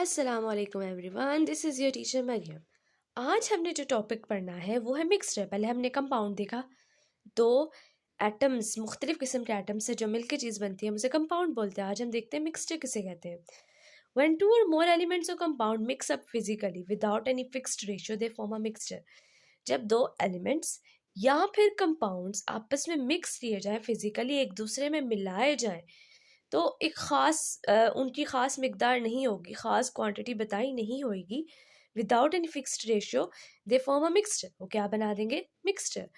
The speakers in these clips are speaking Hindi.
अस्सलामुअलैकुम everyone, this is your teacher Mariyam. आज हमने जो टॉपिक पढ़ना है वो है मिक्सचर। पहले हमने कंपाउंड देखा, दो एटम्स, मुख्तलिफ किस्म के एटम्स से जो मिलकर चीज़ बनती है उसे कंपाउंड बोलते हैं। आज हम देखते हैं मिक्सचर किसे कहते हैं। When two or more elements or compound mix up physically without any fixed ratio, they form a mixture. जब दो एलिमेंट्स या फिर कंपाउंड्स आपस में मिक्स किए जाए, फिजिकली एक दूसरे में मिलाए जाए, तो एक ख़ास उनकी ख़ास मिकदार नहीं होगी, ख़ास क्वांटिटी बताई नहीं होगी। Without any fixed ratio they form a mixture. वो क्या बना देंगे? मिक्सचर।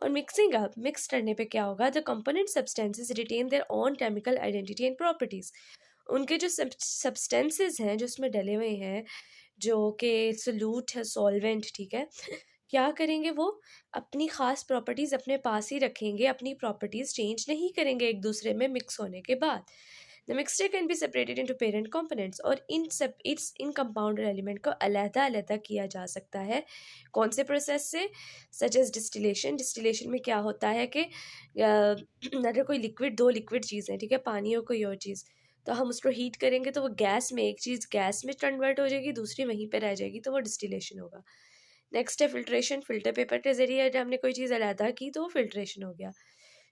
और मिक्सिंग अप, मिक्स करने पे क्या होगा? The component substances retain their own chemical identity and properties. उनके जो सब्सटेंसेस हैं जो उसमें डले हुए हैं, जो कि सोल्यूट है, सॉल्वेंट, ठीक है, क्या करेंगे? वो अपनी ख़ास प्रॉपर्टीज़ अपने पास ही रखेंगे, अपनी प्रॉपर्टीज़ चेंज नहीं करेंगे एक दूसरे में मिक्स होने के बाद। The mixture can be separated into parent components. और इन कंपाउंडर एलिमेंट को अलग-अलग किया जा सकता है। कौन से प्रोसेस से? Such as distillation. डिस्टिलेशन में क्या होता है कि अगर कोई लिक्विड, दो लिक्विड चीज़ है, ठीक है, पानी और कोई और चीज़, तो हम उसको हीट करेंगे तो वो गैस में, एक चीज़ गैस में कन्वर्ट हो जाएगी, दूसरी वहीं पे रह जाएगी, तो वो डिस्टिलेशन होगा। नेक्स्ट है फिल्ट्रेशन। फिल्टर पेपर के जरिए अगर हमने कोई चीज़ अलहदा की तो वो फिल्ट्रेशन हो गया।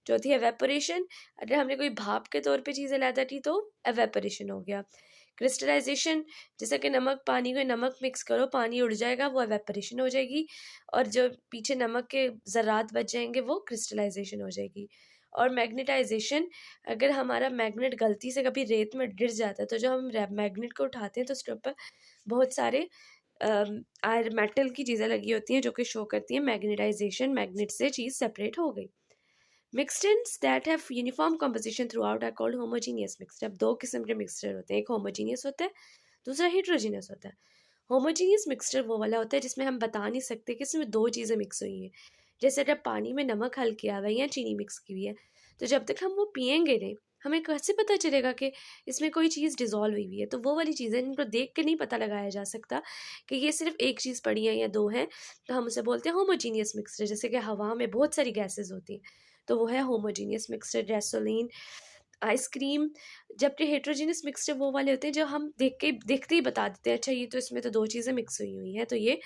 चौथी एवेपोरेशन। अगर हमने कोई भाप के तौर पे चीज़ अलहदा की तो एवेपोरेशन हो गया। क्रिस्टलाइजेशन, जैसे कि नमक, पानी को नमक मिक्स करो, पानी उड़ जाएगा, वो एवेपोरेशन हो जाएगी, और जो पीछे नमक के ज़रात बच जाएंगे वो क्रिस्टलाइजेशन हो जाएगी। और मैग्नेटाइजेशन, अगर हमारा मैग्नेट गलती से कभी रेत में गिर जाता है तो जो हम मैग्नेट को उठाते हैं तो उसके ऊपर बहुत सारे मेटल की चीज़ें लगी होती हैं जो कि शो करती हैं मैग्नेटाइजेशन, मैग्नेट से चीज़ सेपरेट हो गई। Mixtures that have uniform composition throughout are called homogeneous mixture. अब दो किस्म के मिक्सचर होते हैं, एक होमोजीनियस होता है, दूसरा हेट्रोजीनियस होता है। होमोजीनियस मिक्सचर वो वाला होता है जिसमें हम बता नहीं सकते कि इसमें दो चीज़ें मिक्स हुई हैं। जैसे जब पानी में नमक हल किया हुआ है या चीनी मिक्स की हुई है, तो जब तक हम वो पियेंगे नहीं, हमें कैसे पता चलेगा कि इसमें कोई चीज़ डिज़ोल्व हुई हुई है? तो वो वाली चीज़ें इनको देख के नहीं पता लगाया जा सकता कि ये सिर्फ एक चीज़ पड़ी है या दो हैं, तो हम उसे बोलते हैं होमोजीनियस मिक्सचर। जैसे कि हवा में बहुत सारी गैसेज होती हैं, तो वो है होमोजीनियस मिक्सचर। Gasoline, ice cream. जबकि हेट्रोजीनियस मिक्सचर वो वाले होते हैं जो हम देखते ही बता देते हैं, अच्छा ये तो इसमें तो दो चीज़ें मिक्स हुई हुई हैं, तो ये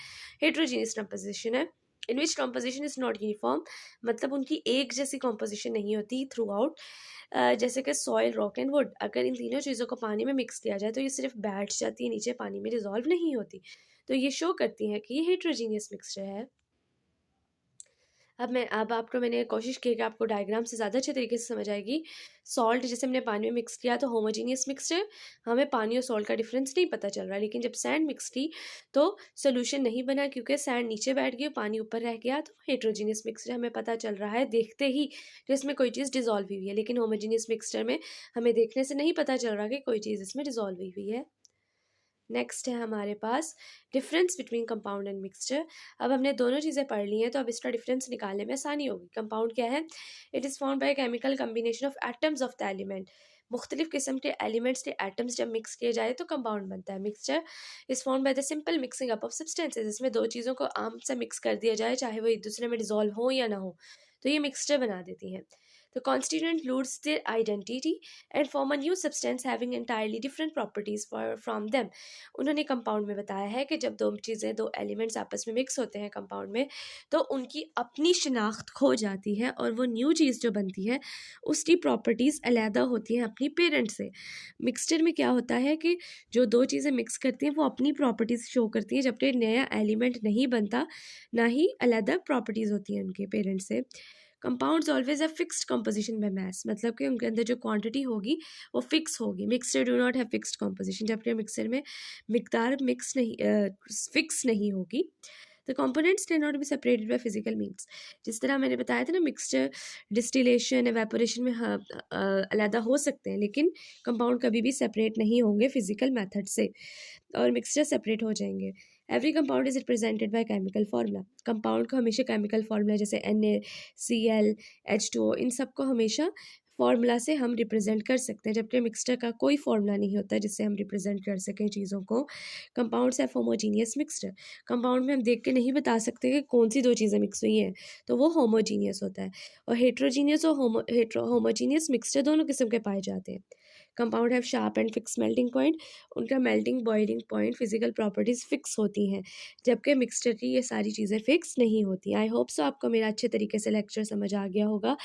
हेट्रोजीनियस कंपोजिशन है। इन विच कंपोजिशन इज़ नॉट यूनिफॉर्म, मतलब उनकी एक जैसी कंपोजिशन नहीं होती थ्रू आउट। जैसे कि सॉइल, रॉक एंड वुड, अगर इन तीनों चीज़ों को पानी में मिक्स किया जाए तो ये सिर्फ बैठ जाती है नीचे, पानी में डिजॉल्व नहीं होती, तो ये शो करती है कि ये हेट्रोजीनियस मिक्सचर है। अब आपको मैंने कोशिश की कि आपको डायग्राम से ज़्यादा अच्छे तरीके से समझ आएगी। सॉल्ट जैसे हमने पानी में मिक्स किया तो होमोजीनियस मिक्सचर, हमें पानी और सॉल्ट का डिफरेंस नहीं पता चल रहा, लेकिन जब सैंड मिक्स की तो सोल्यूशन नहीं बना, क्योंकि सैंड नीचे बैठ गई, पानी ऊपर रह गया, तो हेट्रोजीनियस मिक्सचर हमें पता चल रहा है देखते ही कि इसमें कोई चीज़ डिजॉल्व हुई है। लेकिन होमोजीनियस मिक्सचर में हमें देखने से नहीं पता चल रहा कि कोई चीज़ इसमें डिजॉल्व हुई है। नेक्स्ट है हमारे पास difference between compound and mixture. अब हमने दोनों चीज़ें पढ़ ली हैं तो अब इसका डिफरेंस निकालने में आसानी होगी। कंपाउंड क्या है? It is formed by chemical combination of atoms of the element. मुख्तलिफ किस्म के एलिमेंट्स के एटम्स जब मिक्स किए जाए तो कंपाउंड बनता है। Mixture is formed by the simple mixing up of substances. इसमें दो चीज़ों को आम से मिक्स कर दिया जाए, चाहे वो एक दूसरे में डिजॉल्व हो या ना हो, तो ये मिक्सचर बना देती हैं। The constituent lose their identity and form a new substance having entirely different properties from them. उन्होंने कंपाउंड में बताया है कि जब दो चीज़ें, दो एलिमेंट्स आपस में मिक्स होते हैं कंपाउंड में, तो उनकी अपनी शिनाख्त खो जाती है और वो न्यू चीज़ जो बनती है उसकी प्रॉपर्टीज़ अलहदा होती हैं अपनी पेरेंट से। मिक्सचर में क्या होता है कि जो दो चीज़ें मिक्स करती हैं वो अपनी प्रॉपर्टीज़ शो करती हैं, जबकि नया एलिमेंट नहीं बनता, ना ही अलहदा प्रॉपर्टीज़ होती हैं उनके पेरेंट से। Compounds always a fixed composition by mass, मतलब कि उनके अंदर जो क्वांटिटी होगी वो फिक्स होगी। Mixture do not have fixed composition, जबकि मिक्सर में मिकदार फिक्स नहीं होगी। The components can not be separated by physical means. जिस तरह मैंने बताया था ना, मिक्सचर डिस्टिलेशन, एवेपोरेशन में अलहदा हो सकते हैं, लेकिन कंपाउंड कभी भी सेपरेट नहीं होंगे फिजिकल मेथड से, और मिक्सचर सेपरेट हो जाएंगे। Every compound is represented by chemical formula. Compound को हमेशा केमिकल फार्मूला जैसे NaCl, H2O, इन सब को हमेशा फार्मूला से हम रिप्रेजेंट कर सकते हैं, जबकि मिक्सचर का कोई फार्मूला नहीं होता जिससे हम रिप्रेजेंट कर सकें चीज़ों को। Compounds have homogeneous mixture. Compound में हम देख के नहीं बता सकते कि कौन सी दो चीज़ें मिक्स हुई हैं, तो वो होमोजीनियस होता है। और हेट्रोजीनियस और होमोजीनियस मिक्सचर दोनों किस्म के पाए जाते हैं। Compound have sharp and fix melting point, उनका melting boiling point physical properties fix होती हैं, जबकि मिक्सचर की ये सारी चीज़ें फिक्स नहीं होती। आई होप सो आपको मेरा अच्छे तरीके से लेक्चर समझ आ गया होगा।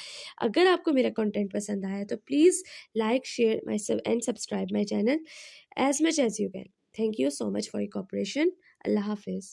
अगर आपको मेरा कंटेंट पसंद आया तो please like share my and subscribe my channel as much as you can. Thank you so much for your cooperation. Allah Hafiz.